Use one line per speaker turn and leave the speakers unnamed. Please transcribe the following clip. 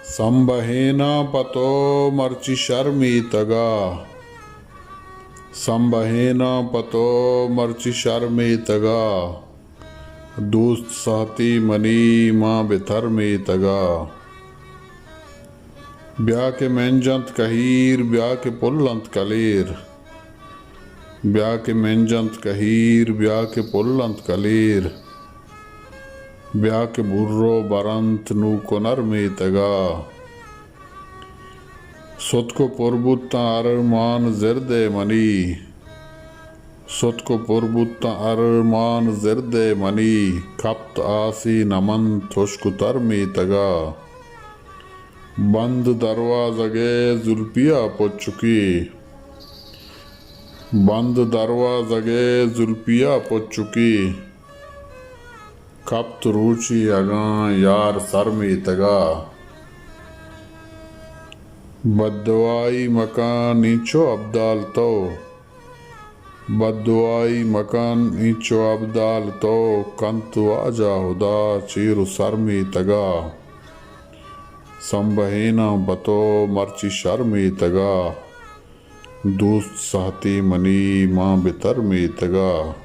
संबहेन पतो मर्चि शर्मितगा। संबहेन पतो मर्चि शर्मितगा। दूस्त सहती मनी माँ बिथर्मितगा। ब्याह के मेंजंत कहीर ब्याह के पुल्लंत कलीर। ब्याह के मेंजंत कहीर ब्याह के पुल्लंत कलीर। ब्याह के बुर्रो बरंत नू कोनर मीतगा। सुत को पुरबुत्ता अरमान जिरदे मनी। सुत को पुरबुत्ता अरमान जिरदे मनी। खप्त आसी नमन थुष्कुतर मीतगा। बंद दरवाज़गे जुल्फिया पुचुकी। बंद दरवाज़गे जुल्फिया पुचुकी। कप्त रूची अगां यार शर्मितगा। बद्दुआई मकान नीचो अब्दाल तो। बद्दुआई मकान नीचो अब्दाल तो। कंतु आजा हुदा चीरु शर्मितगा। संबहेन बतो मर्चि शर्मितगा। दूस्त सहती मनी माँ बितर मीतगा।